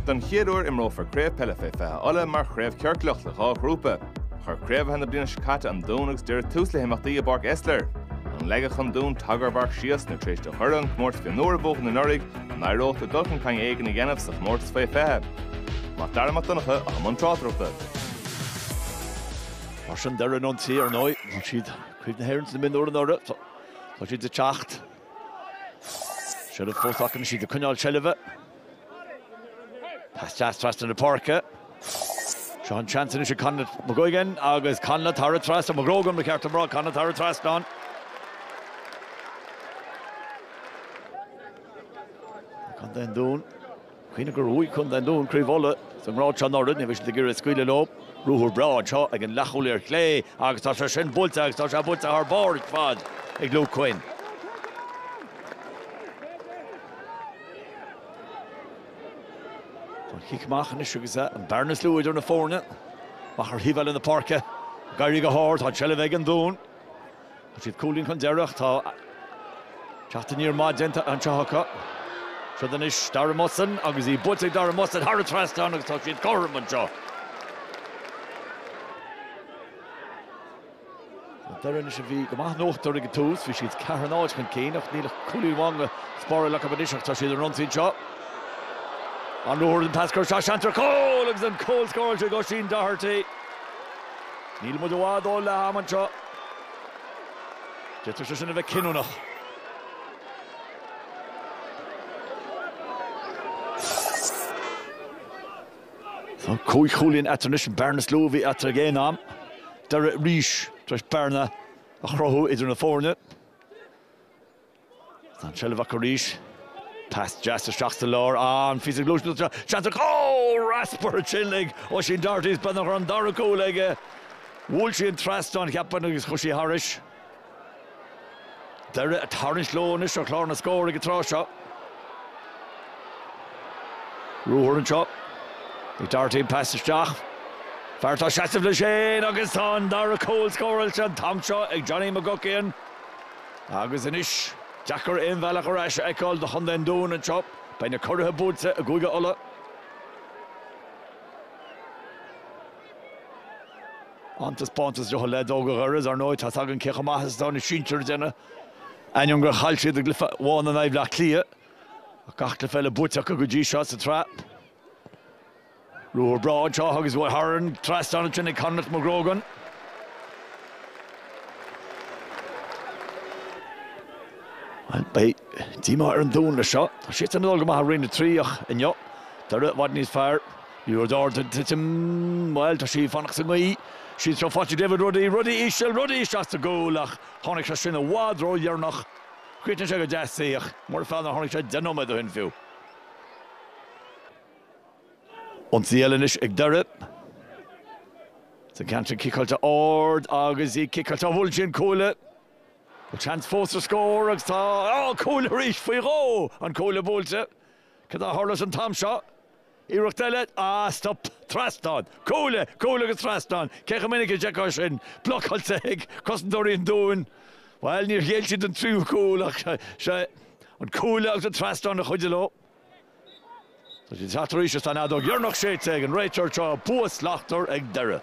Don chéadúir imró for Craobh Uladh Fé fethe alla mar Craobh cearcleach le gá grúpa. Chur Craobh hena bliana scata an Dún agus deir tús le himachtaí a barc Estler. An leigech an Dún tagar barc sias na tréis de churang mórt fi nóir bóchan na norig an airócht a dulcan cain éigen i ghéanamh sa mórt fé fethe. Má darmach donnacha a man trátrachta. Mar sin deir an tí ar nói, mar siad chuid na héirn na min nóir an ára, tá siad de teacht. Siad a fósach an siad a cynneáil seilibh. Pas teas tras na parca. Sean Chanson is a Connet McGuigan, agus Connet Tara Trust, and McGrogan McCarthy Brock, Connet Tara Trust on. An Dún, Queen of Garui, An Dún, Craobh Uladh, some Rod Sean Norton, if the Gira Squealing Lope, Ruhur Broad, Shaw, again Lachulir Clay, agus Tasha Shin Bulta, agus Tasha Bulta, her board, Fad, a Glue Queen. Kick machen is agus an Barnes Louis on the phone. Machar hival in the park. Gary Gahort, had Sheleveg and Dún. She'd cooling con Derach, ta Chatta near Magenta and Chahaka. Shadanish Daramusson, agus he Butte Daramusson, Harry Traston, and she'd Corman Jaw. Darren is a V, the man no to the tools, which is Karen Hodgman Kane, of Neil Cooley Wong, Sporry like a Badishak, so she'd run to Jaw. On the Warden Pascal Shashantra Cole, and Cole scores to Goshin Doherty. Neil Mudawado La Hamancha. Jetushin of a Kinunach. So Coy Julian Atternish, Barnes Lovi at again am. Derek Reish, Trish Berna, a Chraobh is in the fornet. San Shelvaka Reish. Past Justice Shasta Lor on physical chance of Rasper Chillig, Oshin Darty's Benaran Darako Leg, Woolsey and Traston, Capanus Hoshi Harish. There at Harish Lonish or Clár score a guitar shot. Ruhr and chop. The Darty passes Jach. Farta Shasta Flashane, Augustin, Darako score, Tom Shaw, Johnny McGuckian. Augustinish. Jacker in Valacharash, I called the An Dún and chop by the Craobh Uladh Fé, Guiga Ulla. Antas Pontus Johaled Ogaras are no Tasagan Kekhamahas down the Seinnteoir Dinner. And younger Halshi the Glypha one and I black clear. A Kachtlefella Butaka Guji shots a trap. Ruhr Broad, Shaw Huggis Waharan, Traston and Chinny Connet McGrogan. By Dima An Dún the shot. She's an old Maha Rain the tree in Yop. The red one is fire. You're there to him. Well, to she Fonixingui. She's so fortunate David Ruddy Ishel Ruddy shots to goal. Honix has seen a wad roll year noch. Creating Shagga Jassy. More fan than Honix had Denoma the Hinfu. On the Ellenish Igderip. The country kick out to Ord. Agazi kick out to Wulchin Coolet. A chance forced to score. Oh, Cole reach Firo on Cole Bolter. Kada Harless and Tom shot. Iroktelet. Stop. Traston. Cole gets Traston. Kechaminik Jackoshin. Block on Seg. Cosendorian Dún. Well, near Yelchin and True Cole. And Cole out of Traston. The Hudelo. So she's had to reach us on Adog. You're not shade Seg and Rachel Chaw. Boas Lachter Egdera.